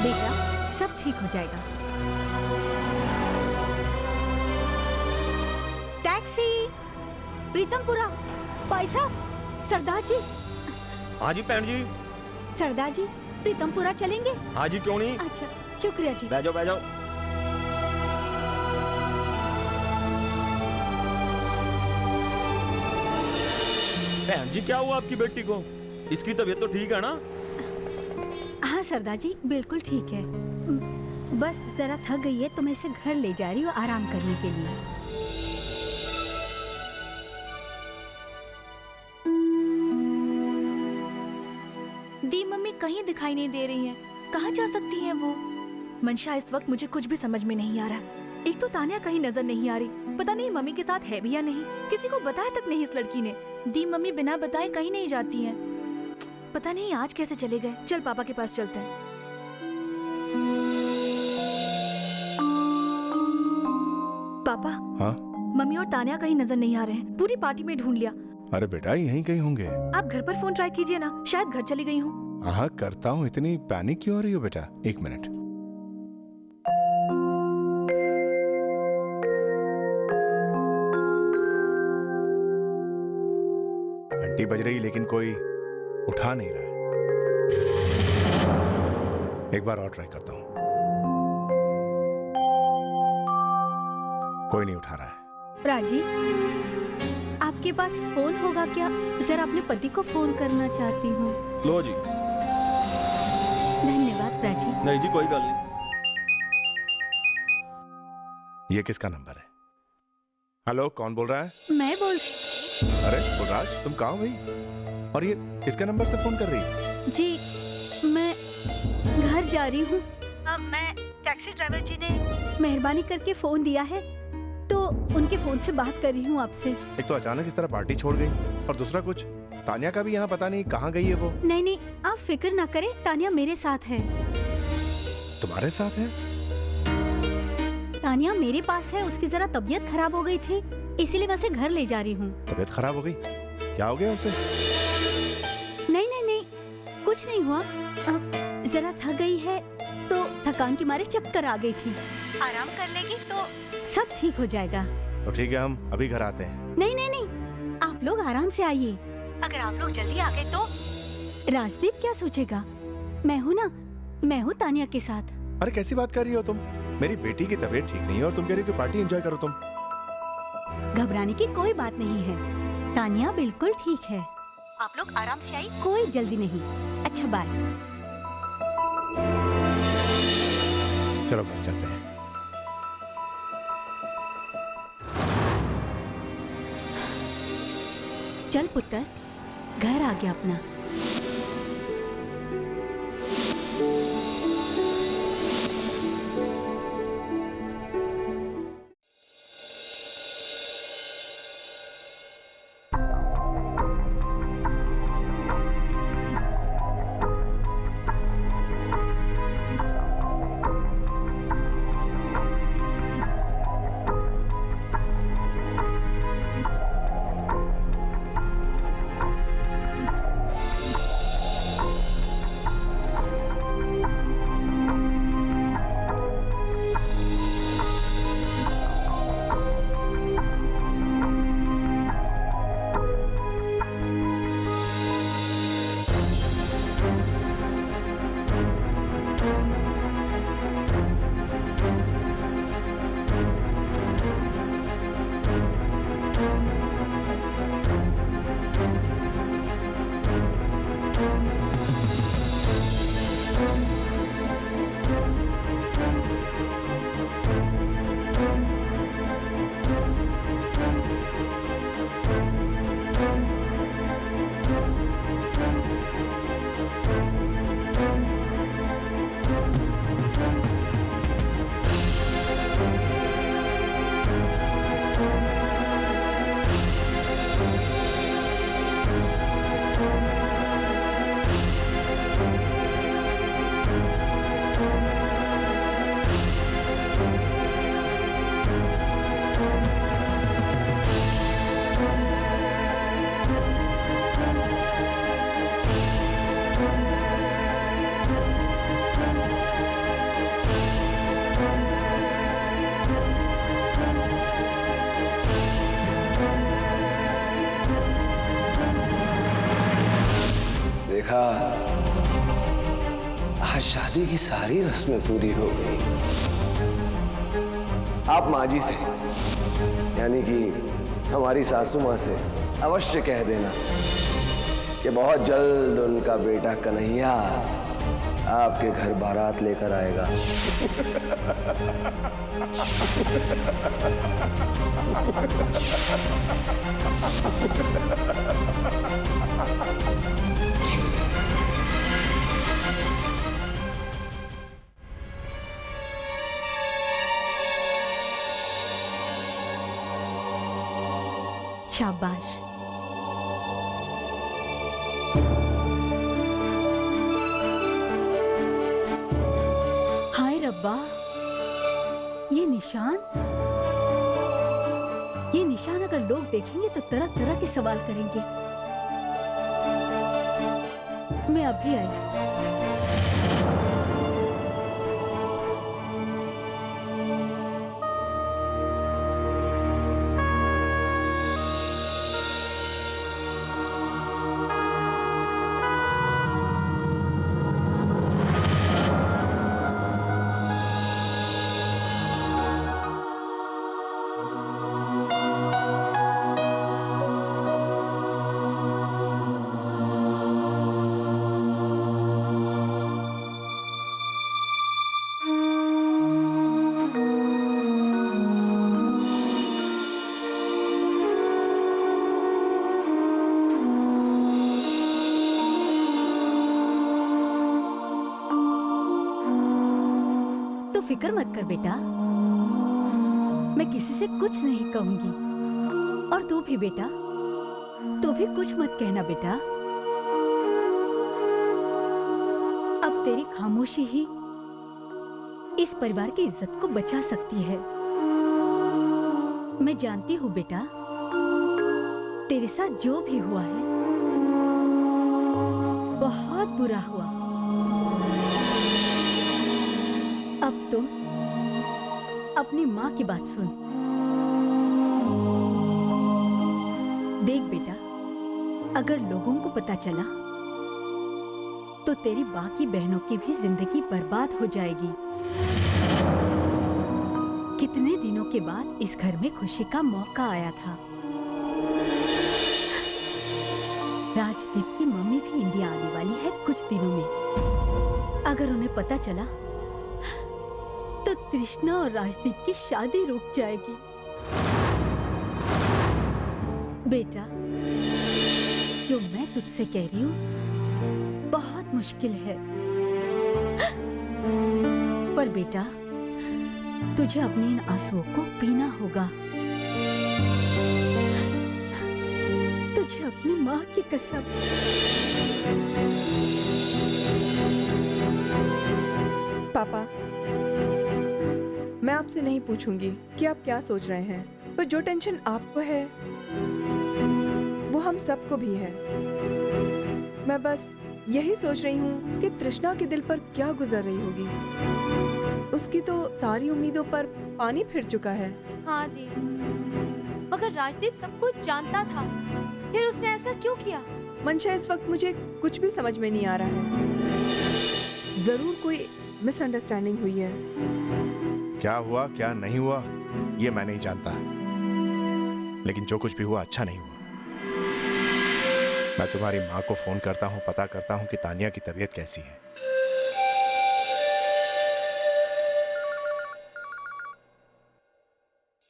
बेटा, सब ठीक हो जाएगा। टैक्सी, प्रीतमपुरा, भाई साहब, सरदार जी। हाँ जी भैन जी। सरदार जी, प्रीतमपुरा चलेंगे? हाँ जी, क्यों नहीं। अच्छा, शुक्रिया जी। बैठ जाओ बैठ जाओ। बहन जी, क्या हुआ आपकी बेटी को? इसकी तबीयत तो ठीक है ना? हाँ सरदार जी, बिल्कुल ठीक है। बस जरा थक गई है तो मैं इसे घर ले जा रही हूँ आराम करने के लिए। दी मम्मी कहीं दिखाई नहीं दे रही हैं। कहाँ जा सकती हैं वो? मंशा, इस वक्त मुझे कुछ भी समझ में नहीं आ रहा। एक तो तान्या कहीं नजर नहीं आ रही, पता नहीं मम्मी के साथ है भी या नहीं। किसी को बताया तक नहीं इस लड़की ने। दी मम्मी बिना बताए कहीं नहीं जाती हैं। पता नहीं आज कैसे चले गए। चल पापा के पास चलते हैं। पापा। हाँ? मम्मी और तान्या कहीं नजर नहीं आ रहे हैं। पूरी पार्टी में ढूंढ लिया। अरे बेटा, यहीं कहीं होंगे। आप घर पर फोन ट्राई कीजिए ना, शायद घर चली गई हूँ। हाँ करता हूँ। इतनी पैनिक क्यों हो रही हो बेटा? एक मिनट। घंटी बज रही लेकिन कोई उठा नहीं रहा है। एक बार और ट्राई करता हूँ। कोई नहीं उठा रहा है। राजी, आपके पास फोन होगा क्या? जरा अपने पति को फोन करना चाहती हूँ। लो जी। धन्यवाद राजी। नहीं जी, कोई गल नहीं। ये किसका नंबर है? हेलो, कौन बोल रहा है? मैं बोल। अरे बुलराज, तुम कहाँ हो भाई? और ये किसके नंबर से फोन कर रही है? जी, मैं घर जा रही हूँ। अब मैं टैक्सी ड्राइवर जी ने मेहरबानी करके फोन दिया है तो उनके फोन से बात कर रही हूँ आपसे। एक तो अचानक इस तरह पार्टी छोड़ गई और दूसरा कुछ तान्या का भी यहाँ पता नहीं कहाँ गई है वो। नहीं नहीं, आप फिक्र ना करें, तान्या मेरे साथ है। तुम्हारे साथ है? तान्या मेरे पास है। उसकी जरा तबीयत खराब हो गई थी, इसीलिए मैं उसे घर ले जा रही हूँ। तबीयत खराब हो गई? क्या हो गया उसे? नहीं नहीं नहीं, कुछ नहीं हुआ। जरा थक गई है तो थकान के मारे चक्कर आ गई थी। आराम कर लेगी तो सब ठीक हो जाएगा। तो ठीक है, हम अभी घर आते हैं। नहीं नहीं नहीं, आप लोग आराम से आइए। अगर आप लोग जल्दी आ गए तो राजदीप क्या सोचेगा? मैं हूँ ना, मैं हूँ तान्या के साथ। अरे कैसी बात कर रही हो तुम? मेरी बेटी की तबीयत ठीक नहीं है और तुम कह रही हो कि पार्टी एंजॉय करो तुम। घबराने की कोई बात नहीं है, तान्या बिल्कुल ठीक है। आप लोग आराम से आइए, कोई जल्दी नहीं। अच्छा बाय। चलो घर चलते हैं। चल पुत्र, घर आ गया अपना। देखा, आज शादी की सारी रस्में पूरी हो गई। आप माँ जी से, यानी कि हमारी सासू माँ से अवश्य कह देना कि बहुत जल्द उनका बेटा कन्हैया आपके घर बारात लेकर आएगा। शाबाश। हाय रब्बा, ये निशान अगर लोग देखेंगे तो तरह तरह के सवाल करेंगे। मैं अभी आई। फिक्र मत कर बेटा, मैं किसी से कुछ नहीं कहूंगी। और तू भी बेटा, तू भी कुछ मत कहना बेटा। अब तेरी खामोशी ही इस परिवार की इज्जत को बचा सकती है। मैं जानती हूँ बेटा, तेरे साथ जो भी हुआ है बहुत बुरा हुआ। अब तुम अपनी माँ की बात सुन। देख बेटा, अगर लोगों को पता चला तो तेरी बाकी बहनों की भी जिंदगी बर्बाद हो जाएगी। कितने दिनों के बाद इस घर में खुशी का मौका आया था। राजदीप की मम्मी भी इंडिया आने वाली है कुछ दिनों में। अगर उन्हें पता चला तो तृष्णा और राजदीप की शादी रुक जाएगी। बेटा, जो मैं तुझसे कह रही हूँ बहुत मुश्किल है, पर बेटा तुझे अपने इन आंसुओं को पीना होगा। तुझे अपनी माँ की कसम। पापा, मैं आपसे नहीं पूछूंगी कि आप क्या सोच रहे हैं, पर जो टेंशन आपको है वो हम सबको भी है। मैं बस यही सोच रही हूँ कि तृष्णा के दिल पर क्या गुजर रही होगी। उसकी तो सारी उम्मीदों पर पानी फिर चुका है। हाँ दी, मगर राजदीप सब कुछ जानता था, फिर उसने ऐसा क्यों किया? मंशा, इस वक्त मुझे कुछ भी समझ में नहीं आ रहा है। जरूर कोई मिसअंडरस्टैंडिंग हुई है। क्या हुआ क्या नहीं हुआ ये मैं नहीं जानता, लेकिन जो कुछ भी हुआ अच्छा नहीं हुआ। मैं तुम्हारी माँ को फोन करता हूँ, पता करता हूँ कि तानिया की तबीयत कैसी है।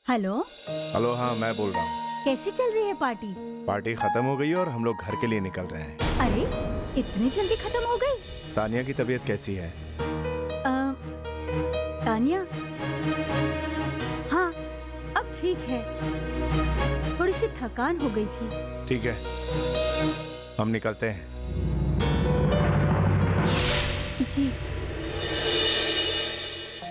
हेलो। हेलो, हाँ मैं बोल रहा हूँ। कैसी चल रही है पार्टी? पार्टी खत्म हो गई और हम लोग घर के लिए निकल रहे हैं। अरे, इतनी जल्दी खत्म हो गई? तानिया की तबीयत कैसी है? तानिया, हाँ अब ठीक है, थोड़ी सी थकान हो गई थी। ठीक है, हम निकलते हैं। जी।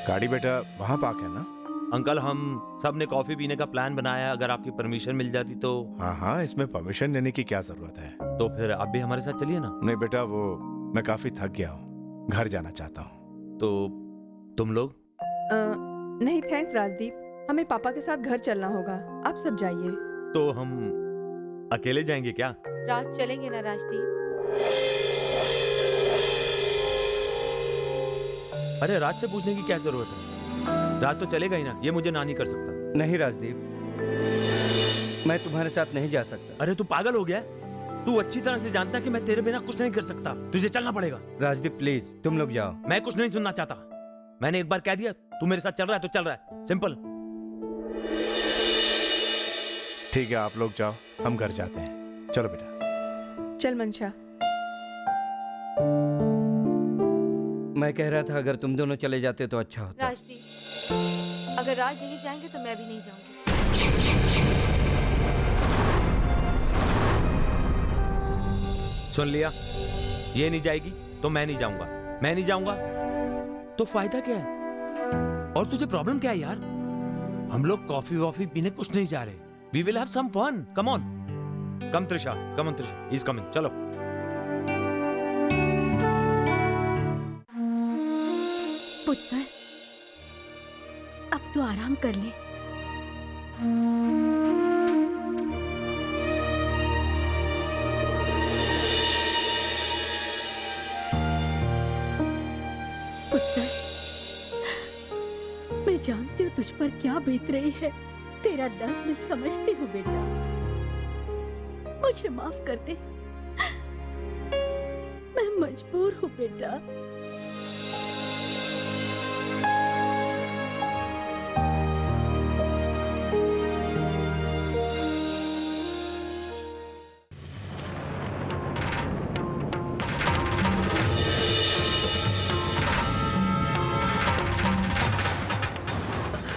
गाड़ी बेटा वहाँ पार्क है ना? अंकल, हम सब ने कॉफी पीने का प्लान बनाया, अगर आपकी परमिशन मिल जाती तो। हाँ हाँ, इसमें परमिशन लेने की क्या जरूरत है। तो फिर आप भी हमारे साथ चलिए ना। नहीं बेटा, वो मैं काफी थक गया हूँ, घर जाना चाहता हूँ। तो तुम लोग? नहीं थैंक्स राजदीप, हमें पापा के साथ घर चलना होगा, आप सब जाइए। तो हम अकेले जाएंगे क्या? रात चलेंगे ना राजदीप? अरे राज से पूछने की क्या जरूरत है? राज तो चलेगा ही ना, ये मुझे ना नहीं कर सकता। नहीं राजदीप, मैं तुम्हारे साथ नहीं जा सकता। अरे तू पागल हो गया? तू अच्छी तरह से जानता कि मैं तेरे बिना कुछ नहीं कर सकता। तुझे चलना पड़ेगा। राजदीप प्लीज तुम लोग जाओ। मैं कुछ नहीं सुनना चाहता। मैंने एक बार कह दिया, तू मेरे साथ चल रहा है तो चल रहा है, सिंपल। ठीक है, आप लोग जाओ, हम घर जाते हैं। चलो बेटा। चल मंशा। मैं कह रहा था अगर तुम दोनों चले जाते तो अच्छा होता। राजदीप, अगर राज नहीं जाएंगे तो मैं भी नहीं जाऊंगी। सुन लिया, ये नहीं जाएगी तो मैं नहीं जाऊंगा। मैं नहीं जाऊंगा तो फायदा क्या है? और तुझे प्रॉब्लम क्या है यार? हम लोग कॉफी वॉफी पीने कुछ नहीं जा रहे। We will have some fun. Come on, come Trisha, come on Trisha, he is coming. चलो। पुत्र, अब तो आराम कर ले। पुत्र, मैं जानती हूँ तुझ पर क्या बीत रही है। तेरा दर्द मैं समझती हूँ बेटा। मुझे माफ कर दे, मैं मजबूर हूँ बेटा।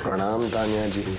प्रणाम तानिया जी।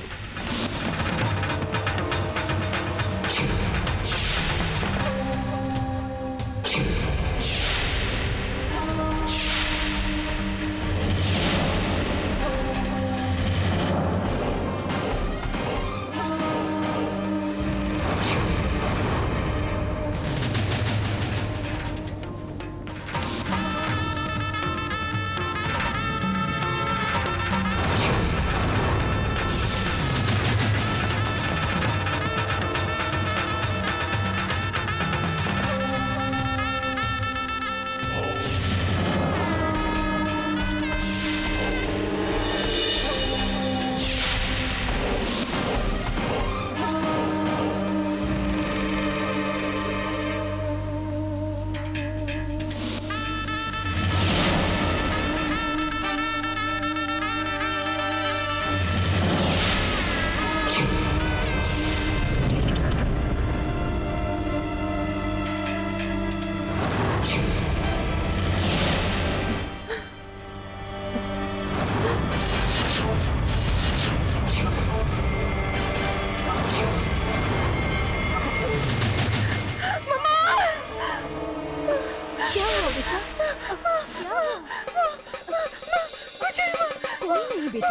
बेटा।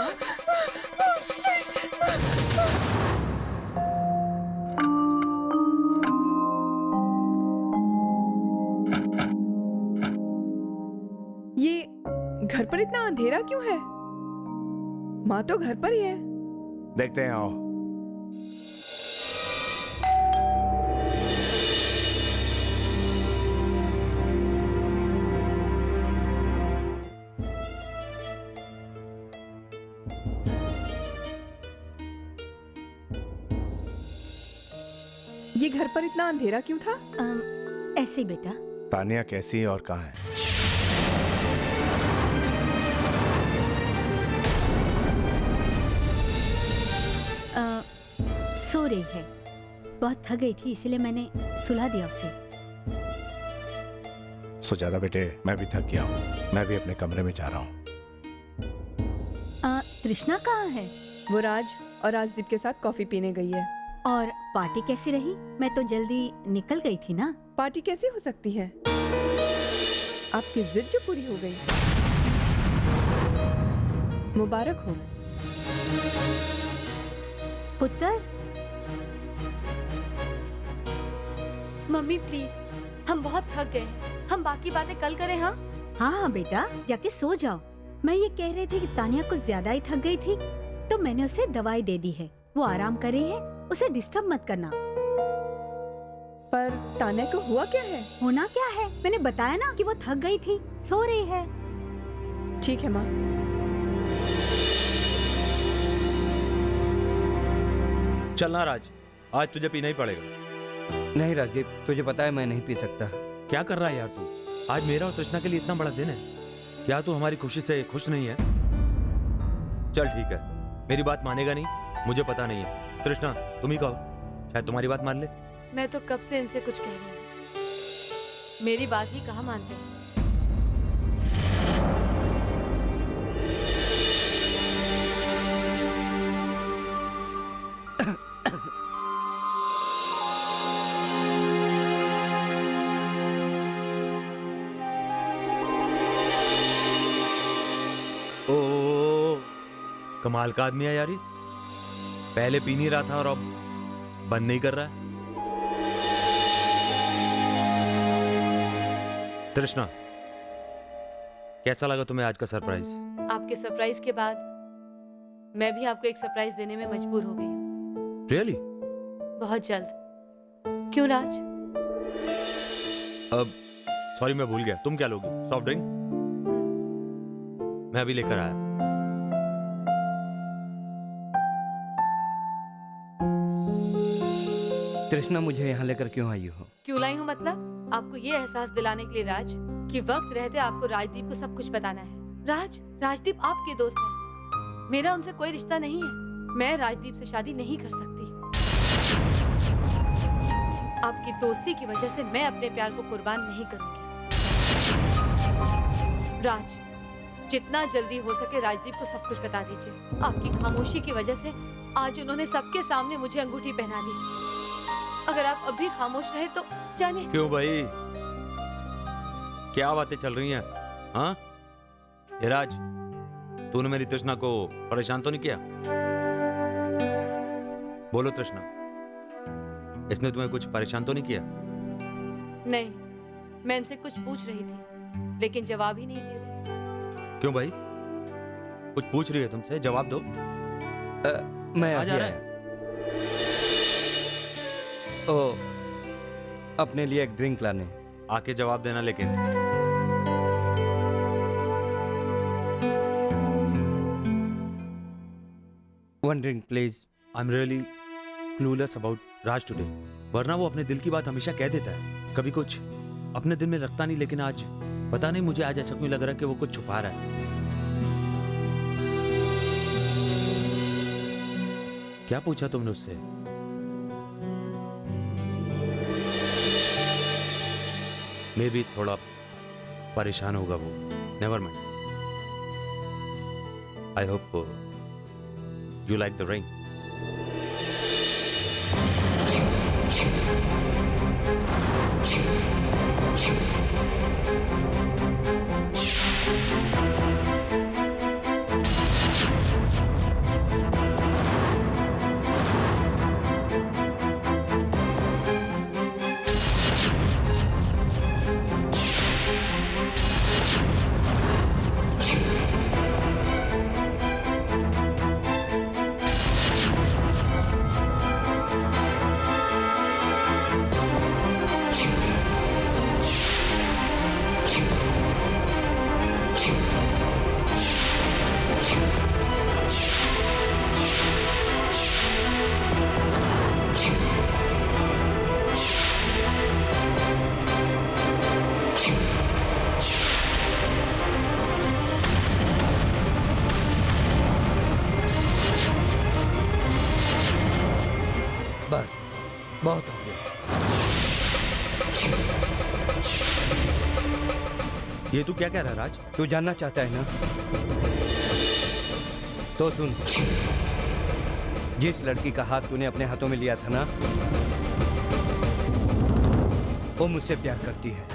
ये घर पर इतना अंधेरा क्यों है? माँ तो घर पर ही है। देखते हैं, आओ। ये घर पर इतना अंधेरा क्यों था? ऐसे ही बेटा। तानिया कैसी है और कहाँ है? सो रही है। बहुत थक गई थी इसलिए मैंने सुला दिया उसे। सुजाता बेटे, मैं भी थक गया हूँ। मैं भी अपने कमरे में जा रहा हूँ। तृष्णा कहाँ है? वो राज और राजदीप के साथ कॉफी पीने गई है। और पार्टी कैसी रही? मैं तो जल्दी निकल गई थी ना। पार्टी कैसी हो सकती है? आपकी जिद जो पूरी हो गई। मुबारक हो पुत्र। मम्मी प्लीज, हम बहुत थक गए हैं। हम बाकी बातें कल करें। हाँ हाँ बेटा, जाके सो जाओ। मैं ये कह रही थी कि तानिया कुछ ज्यादा ही थक गई थी, तो मैंने उसे दवाई दे दी है। वो आराम कर रही है, उसे डिस्टर्ब मत करना। पर तान्या को हुआ क्या है? होना क्या है, मैंने बताया ना कि वो थक गई थी, सो रही है। ठीक है माँ। चलना राज, आज तुझे पीना ही पड़ेगा। नहीं राजदीप, तुझे पता है मैं नहीं पी सकता। क्या कर रहा है यार तू? आज मेरा और कृष्णा के लिए इतना बड़ा दिन है, क्या तू हमारी खुशी से खुश नहीं है? चल ठीक है, मेरी बात मानेगा नहीं, मुझे पता नहीं है। कृष्णा तुम ही कहो, शायद तुम्हारी बात मान ले। मैं तो कब से इनसे कुछ कह रही हूँ, मेरी बात ही कहाँ मानते हैं। ओ कमाल का आदमी है यार ये। पहले पी नहीं रहा था और अब बंद नहीं कर रहा है। कृष्णा कैसा लगा तुम्हें आज का सरप्राइज? आपके सरप्राइज के बाद मैं भी आपको एक सरप्राइज देने में मजबूर हो गई हूँ। रियली? बहुत जल्द। क्यों राज? अब सॉरी मैं भूल गया, तुम क्या लोगे? Soft drink? मैं अभी लेकर आया। कृष्णा मुझे यहाँ लेकर क्यों आई हो? क्यों लाई हूँ मतलब? आपको ये एहसास दिलाने के लिए राज कि वक्त रहते आपको राजदीप को सब कुछ बताना है। राजदीप आपके दोस्त हैं। मेरा उनसे कोई रिश्ता नहीं है। मैं राजदीप से शादी नहीं कर सकती। आपकी दोस्ती की वजह से मैं अपने प्यार को कुर्बान नहीं करूंगी। राज, जितना जल्दी हो सके राजदीप को सब कुछ बता दीजिए। आपकी खामोशी की वजह से आज उन्होंने सबके सामने मुझे अंगूठी पहना दी। अगर आप अभी खामोश रहे तो जाने। क्यों भाई, क्या बातें चल रही हैं? हाँ ये राज, तूने मेरी तृष्णा को परेशान तो नहीं किया? बोलो तृष्णा, इसने तुम्हें कुछ परेशान तो नहीं किया? नहीं, मैं इनसे कुछ पूछ रही थी लेकिन जवाब ही नहीं दे रहे। क्यों भाई, कुछ पूछ रही है तुमसे, जवाब दो। मैं आ जा रहा है। ओ, अपने लिए एक ड्रिंक लाने। आके जवाब देना लेकिन। One drink please. I am really clueless about Raj today. वरना वो अपने दिल की बात हमेशा कह देता है, कभी कुछ अपने दिल में रखता नहीं, लेकिन आज पता नहीं मुझे आज ऐसा क्यों लग रहा है कि वो कुछ छुपा रहा है। क्या पूछा तुमने उससे? मे भी थोड़ा परेशान होगा वो। Never mind. I hope you like the ring. बस बहुत हो गया। ये तू क्या कह रहा है राज? तू जानना चाहता है ना, तो सुन। जिस लड़की का हाथ तूने अपने हाथों में लिया था ना, वो मुझसे प्यार करती है।